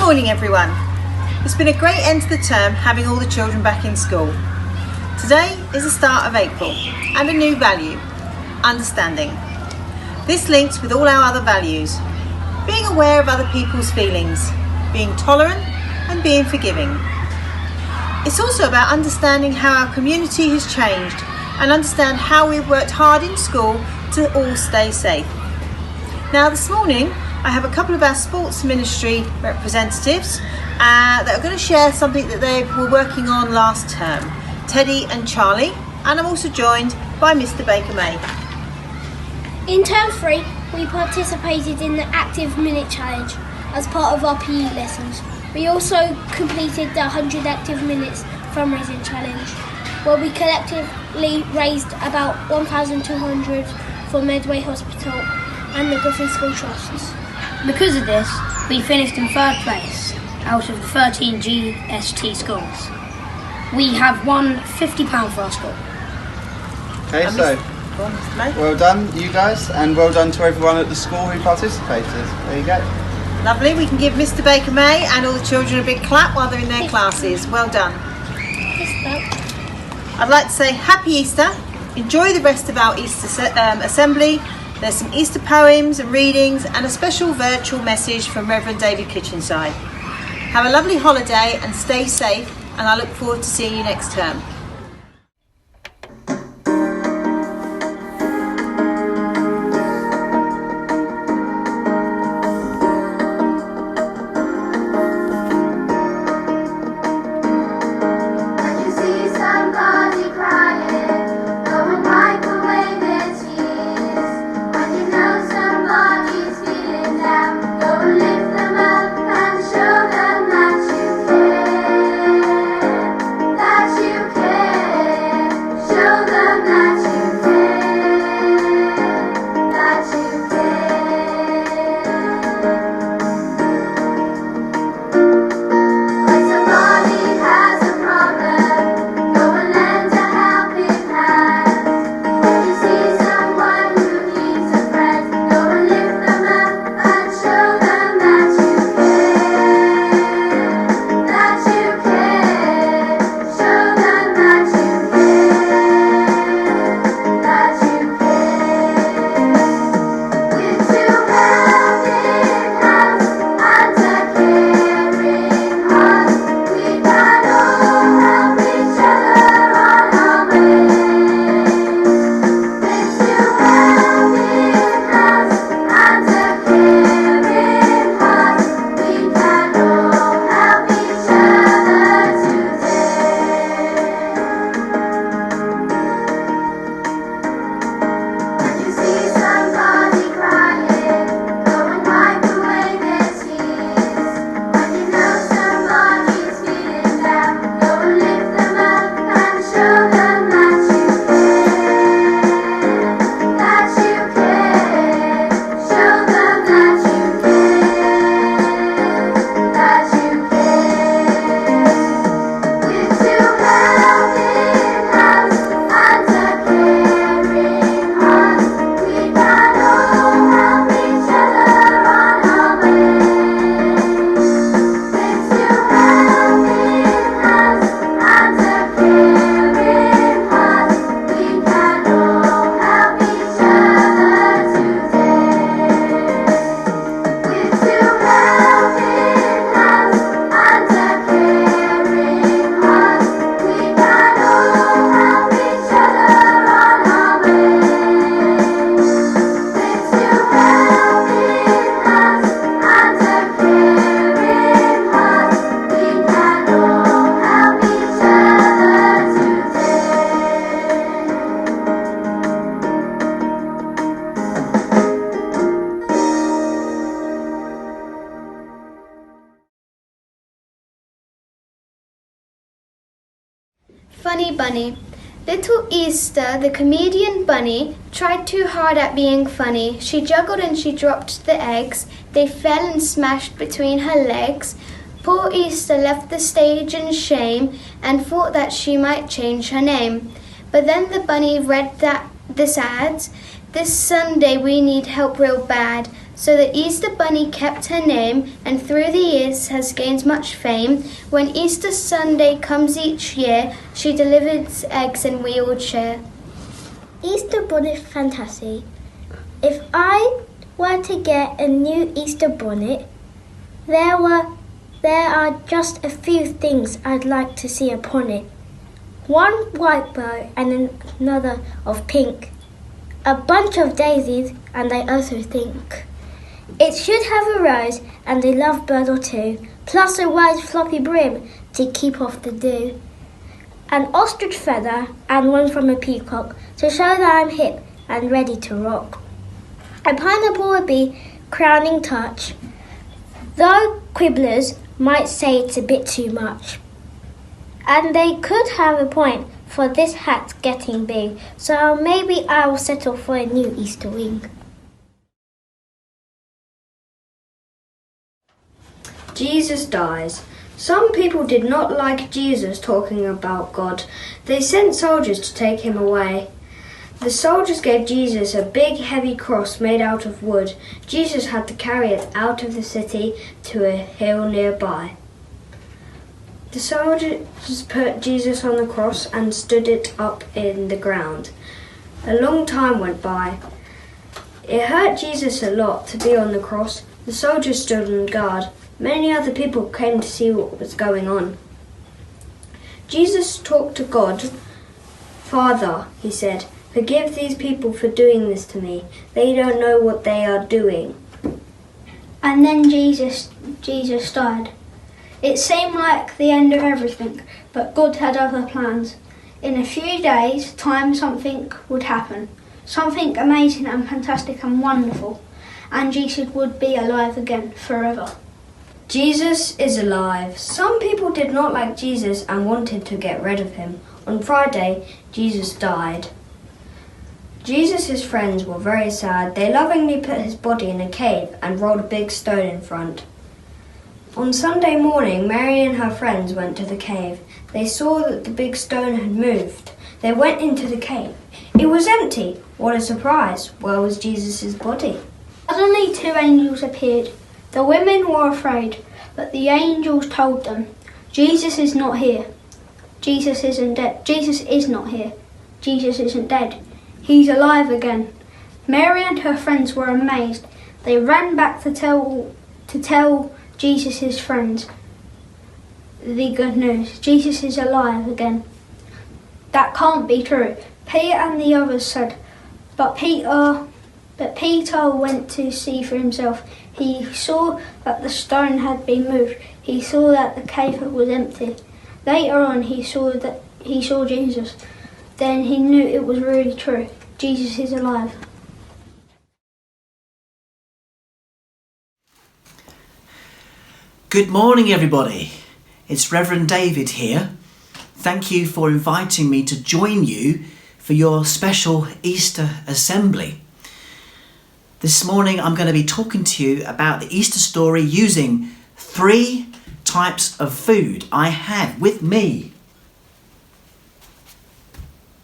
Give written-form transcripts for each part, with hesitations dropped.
morning everyone. It's been a great end to the term having all the children back in school. Today is the start of April and a new value, understanding. This links with all our other values, being aware of other people's feelings, being tolerant and being forgiving. It's also about understanding how our community has changed and understand how we've worked hard in school to all stay safe. Now this morning I have a couple of our sports ministry representatives that are going to share something that they were working on last term, Teddy and Charlie, and I'm also joined by Mr. Baker May. In term 3, we participated in the Active Minute Challenge as part of our PE lessons. We also completed the 100 Active Minutes fundraising challenge, where we collectively raised about 1,200 for Medway Hospital and the Griffin School Trusts. Because of this, we finished in 3rd place out of the 13 GST schools. We have won £50 for our school. Okay, so well done you guys, and well done to everyone at the school who participated. There you go. Lovely, we can give Mr. Baker May and all the children a big clap while they're in their classes. Well done. I'd like to say Happy Easter. Enjoy the rest of our Easter assembly. There's some Easter poems and readings and a special virtual message from Reverend David Kitchenside. Have a lovely holiday and stay safe, and I look forward to seeing you next term. Funny Bunny. Little Easter, the comedian bunny, tried too hard at being funny. She juggled and she dropped the eggs. They fell and smashed between her legs. Poor Easter left the stage in shame and thought that she might change her name. But then the bunny read this ads. This Sunday we need help real bad. So the Easter Bunny kept her name and through the years has gained much fame. When Easter Sunday comes each year, she delivers eggs and we all cheer. Easter bonnet fantasy. If I were to get a new Easter bonnet, there are just a few things I'd like to see upon it. One white bow and another of pink. A bunch of daisies, and I also think it should have a rose and a lovebird or two, plus a wide floppy brim to keep off the dew. An ostrich feather and one from a peacock to show that I'm hip and ready to rock. A pineapple would be crowning touch, though quibblers might say it's a bit too much. And they could have a point for this hat getting big, so maybe I'll settle for a new Easter wing. Jesus dies. Some people did not like Jesus talking about God. They sent soldiers to take him away. The soldiers gave Jesus a big heavy cross made out of wood. Jesus had to carry it out of the city to a hill nearby. The soldiers put Jesus on the cross and stood it up in the ground. A long time went by. It hurt Jesus a lot to be on the cross. The soldiers stood on guard. Many other people came to see what was going on. Jesus talked to God. "Father," he said, "forgive these people for doing this to me. They don't know what they are doing." And then Jesus died. It seemed like the end of everything, but God had other plans. In a few days' time something would happen. Something amazing and fantastic and wonderful. And Jesus would be alive again forever. Jesus is alive. Some people did not like Jesus and wanted to get rid of him. On Friday, Jesus died. Jesus' friends were very sad. They lovingly put his body in a cave and rolled a big stone in front. On Sunday morning, Mary and her friends went to the cave. They saw that the big stone had moved. They went into the cave. It was empty. What a surprise. Where was Jesus' body? Suddenly 2 angels appeared. The women were afraid, but the angels told them, "Jesus is not here. Jesus isn't dead. Jesus is not here. Jesus isn't dead. He's alive again." Mary and her friends were amazed. They ran back to tell Jesus' friends the good news. Jesus is alive again. That can't be true. Peter and the others said, but Peter went to see for himself. He saw that the stone had been moved. He saw that the cave was empty. Later on, he saw Jesus. Then he knew it was really true. Jesus is alive. Good morning, everybody. It's Reverend David here. Thank you for inviting me to join you for your special Easter assembly. This morning I'm going to be talking to you about the Easter story using 3 types of food I have with me.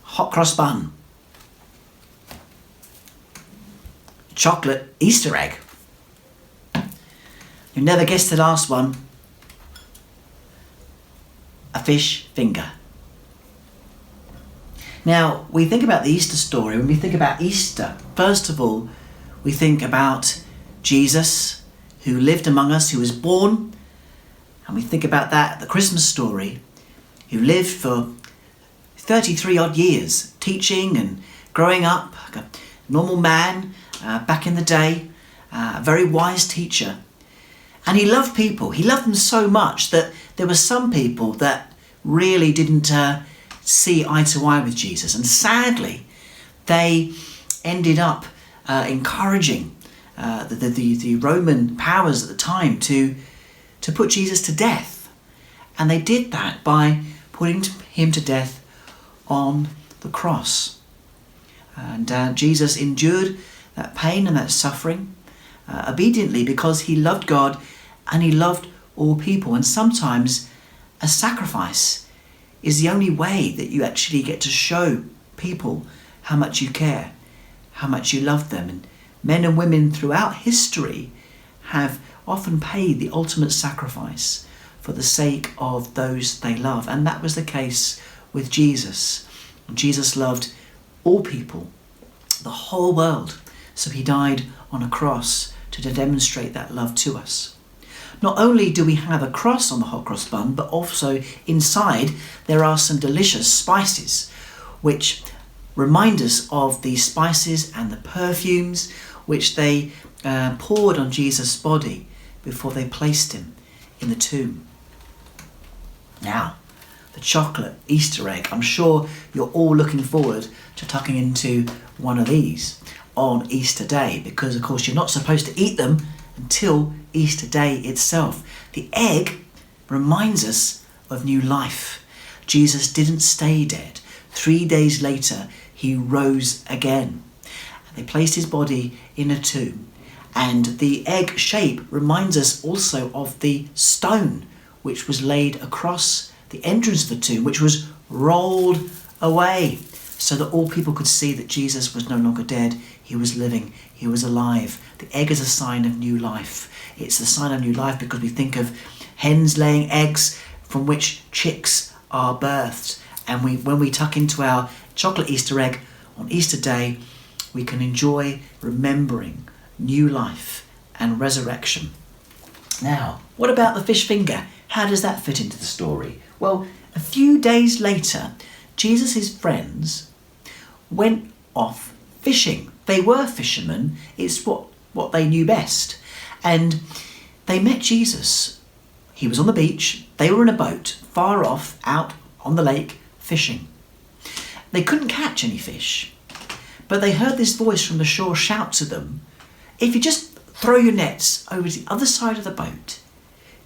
Hot cross bun, chocolate Easter egg. You'll never guess the last one. A fish finger. Now, we think about the Easter story. When we think about Easter, first of all, we think about Jesus, who lived among us, who was born. And we think about that, the Christmas story, who lived for 33 odd years, teaching and growing up, like a normal man back in the day, a very wise teacher. And he loved people. He loved them so much that there were some people that really didn't see eye to eye with Jesus. And sadly, they ended up encouraging the Roman powers at the time to put Jesus to death. And they did that by putting him to death on the cross. And Jesus endured that pain and that suffering obediently because he loved God and he loved all people. And sometimes a sacrifice is the only way that you actually get to show people how much you care, how much you love them, and Men and women throughout history have often paid the ultimate sacrifice for the sake of those they love. And that was the case with Jesus. Jesus loved all people, the whole world. So he died on a cross to demonstrate that love to us. Not only do we have a cross on the hot cross bun, but also inside there are some delicious spices, which remind us of the spices and the perfumes which they poured on Jesus' body before they placed him in the tomb. Now, the chocolate Easter egg. I'm sure you're all looking forward to tucking into one of these on Easter Day, because of course you're not supposed to eat them until Easter Day itself. The egg reminds us of new life. Jesus didn't stay dead. 3 days later, he rose again. And they placed his body in a tomb. And the egg shape reminds us also of the stone which was laid across the entrance of the tomb, which was rolled away so that all people could see that Jesus was no longer dead. He was living. He was alive. The egg is a sign of new life. It's a sign of new life because we think of hens laying eggs from which chicks are birthed. And when we tuck into our chocolate Easter egg on Easter Day, we can enjoy remembering new life and resurrection. Now, what about the fish finger? How does that fit into the story? Well, a few days later, Jesus' friends went off fishing. They were fishermen. It's what they knew best. And they met Jesus. He was on the beach. They were in a boat far off out on the lake fishing. They couldn't catch any fish, but they heard this voice from the shore shout to them, "If you just throw your nets over to the other side of the boat,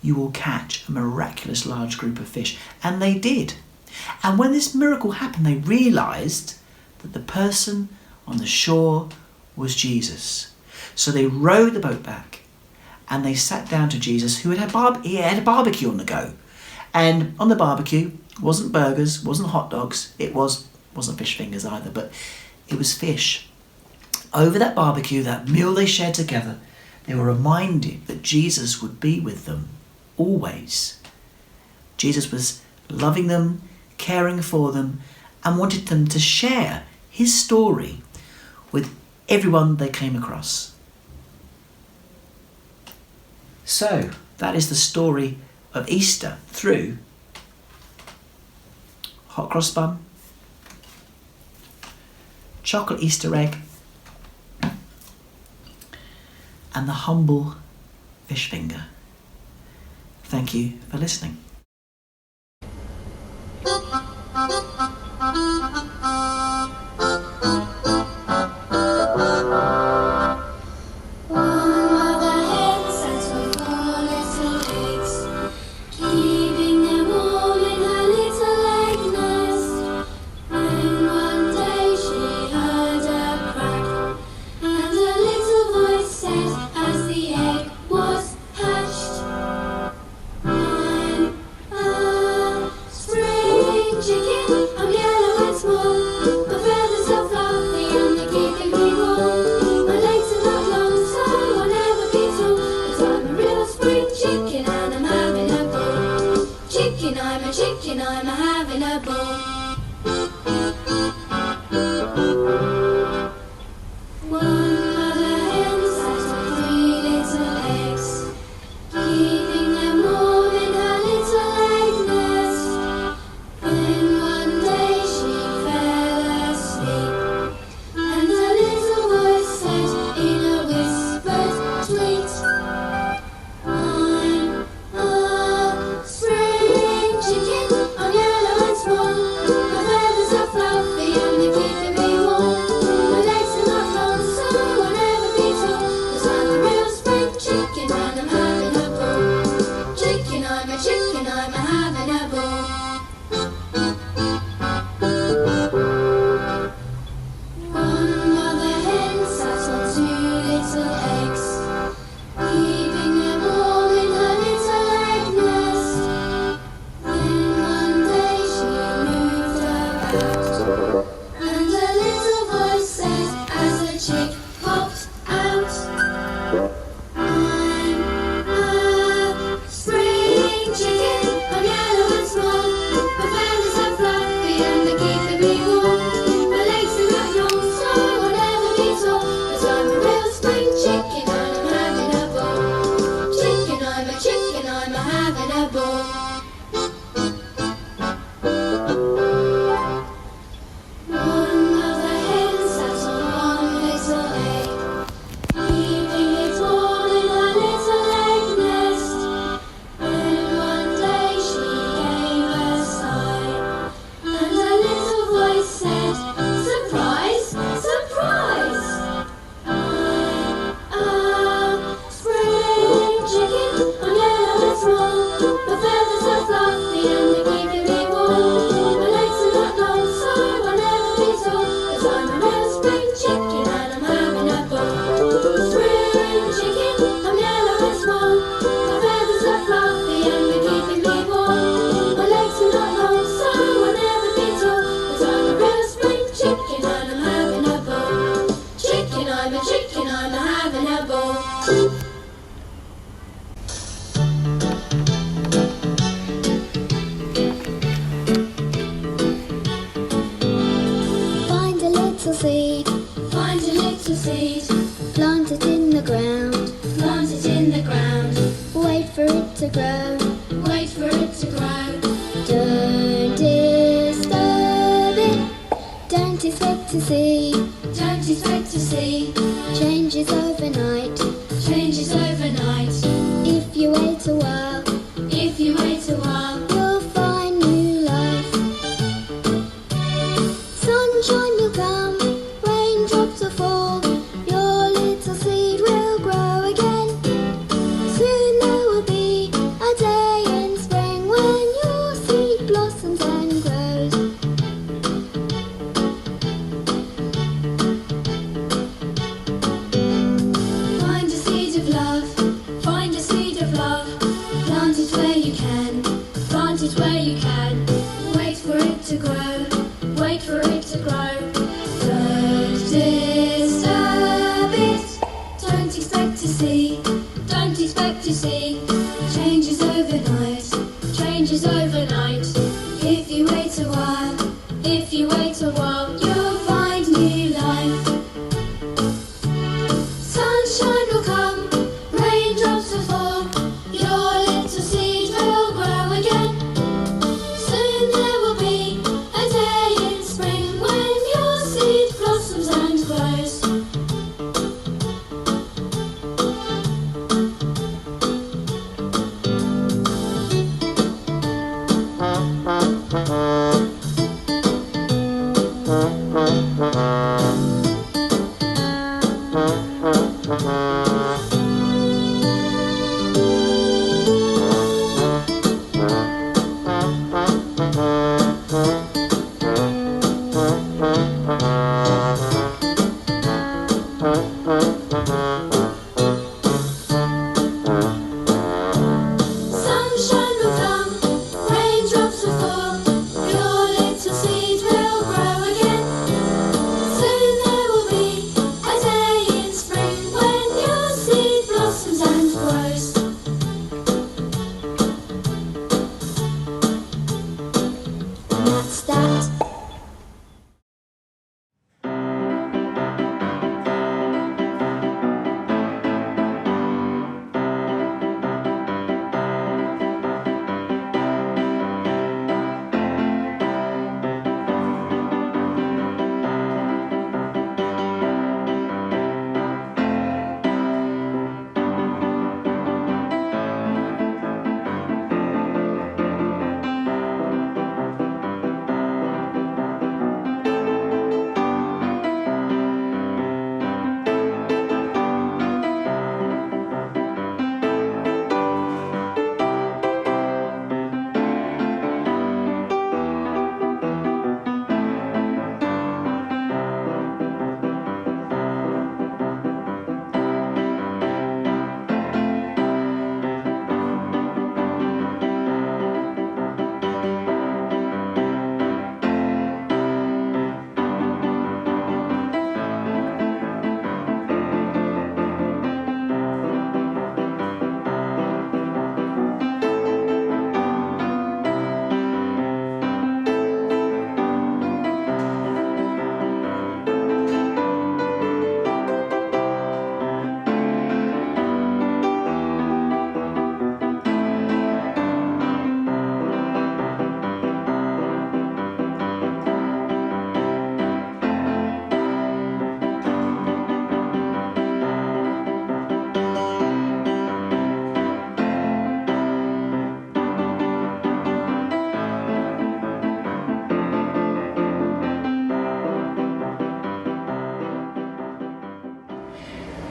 you will catch a miraculous large group of fish." And they did. And when this miracle happened, they realised that the person on the shore was Jesus. So they rowed the boat back and they sat down to Jesus, who had a barbecue on the go. And on the barbecue wasn't burgers, wasn't hot dogs, wasn't fish fingers either, but it was fish. Over that barbecue, that meal they shared together, they were reminded that Jesus would be with them always. Jesus was loving them, caring for them, and wanted them to share his story with everyone they came across. So that is the story of Easter through hot cross bun, chocolate Easter egg, and the humble fish finger. Thank you for listening. to grow. Wait for it to grow. Don't disturb it. Don't expect to see. Don't expect to see. Changes overnight. Changes overnight. If you wait a while, If you wait a while, you'll find new life. Sunshine will come, raindrops will fall. Your little seed will grow again. Soon there will be a day in spring when your seed blossoms and grows. find a seed of love. Find a seed of love. Plant it where you can. Plant it where you can. Wait for it to grow. Wait for it to grow. Don't disturb it. Don't expect to see. Don't expect to see. Changes overnight. Changes overnight. If you wait a while. If you wait a while, you'll find new life. Sunshine will come. Raindrops will fall. Your little seed will grow again. Soon there will be a day in spring when your seed blossoms and grows. Sunshine will come, raindrops will fall, your little seed will grow again. Soon there will be a day in spring when your seed blossoms and grows. And that's that.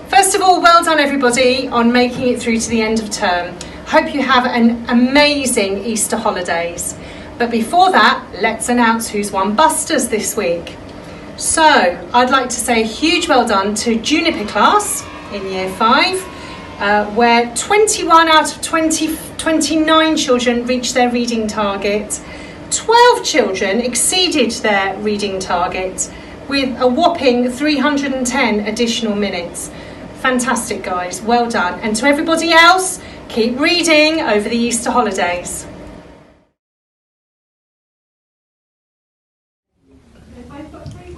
First of all, well done everybody on making it through to the end of term. Hope you have an amazing Easter holidays. But before that, let's announce who's won Busters this week. So, I'd like to say a huge well done to Juniper class in Year 5, where 21 out of 29 children reached their reading target. 12 children exceeded their reading target with a whopping 310 additional minutes. Fantastic, guys, well done. And to everybody else, keep reading over the Easter holidays.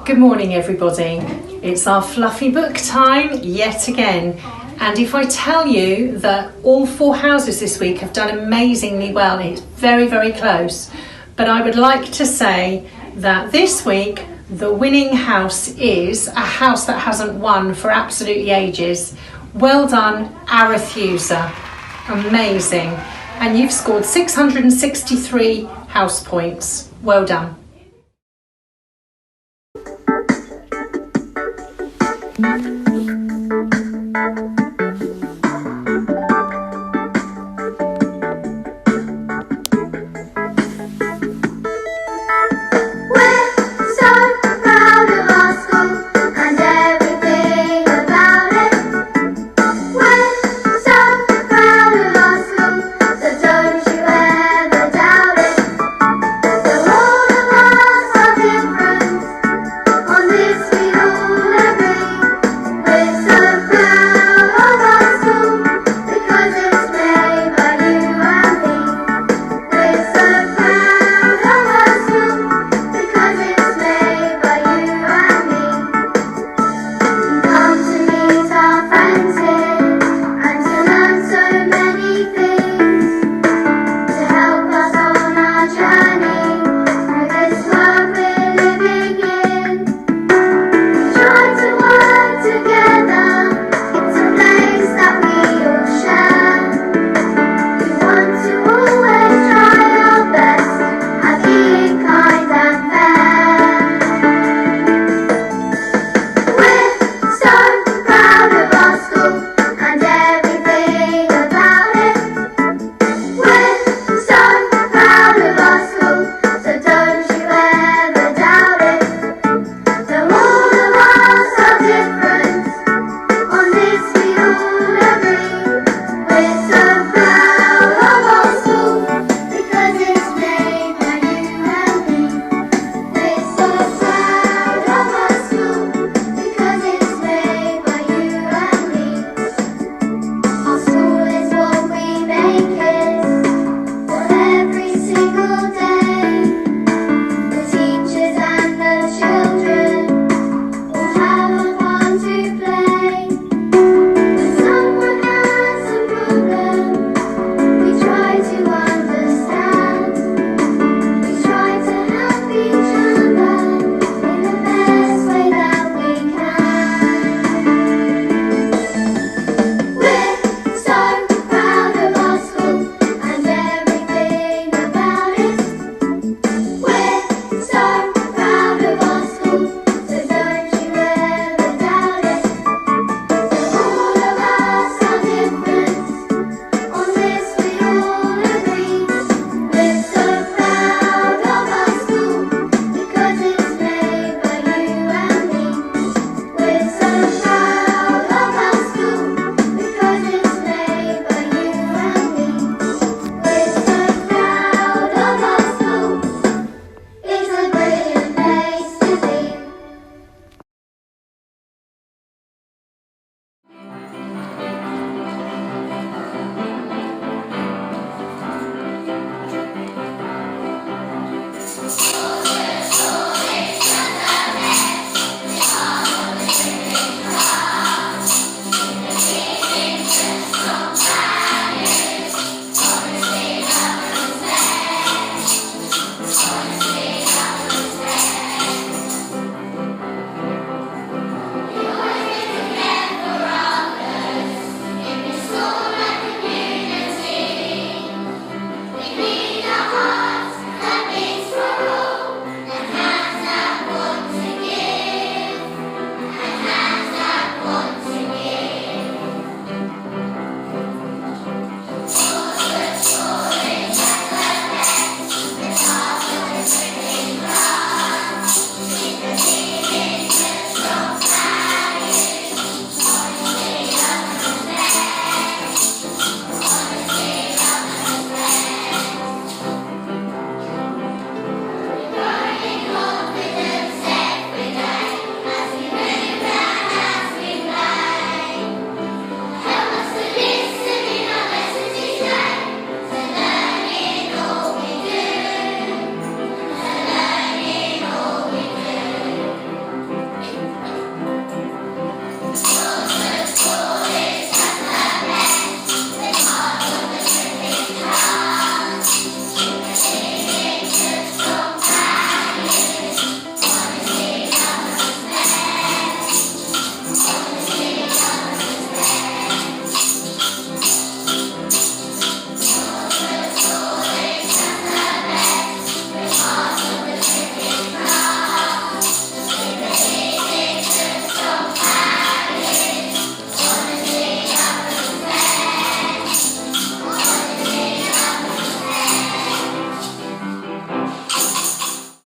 Good morning, everybody. It's our fluffy book time yet again. And if I tell you that all 4 houses this week have done amazingly well, it's very, very close. But I would like to say that this week, the winning house is a house that hasn't won for absolutely ages. Well done, Arethusa. Amazing. And you've scored 663 house points. Well done.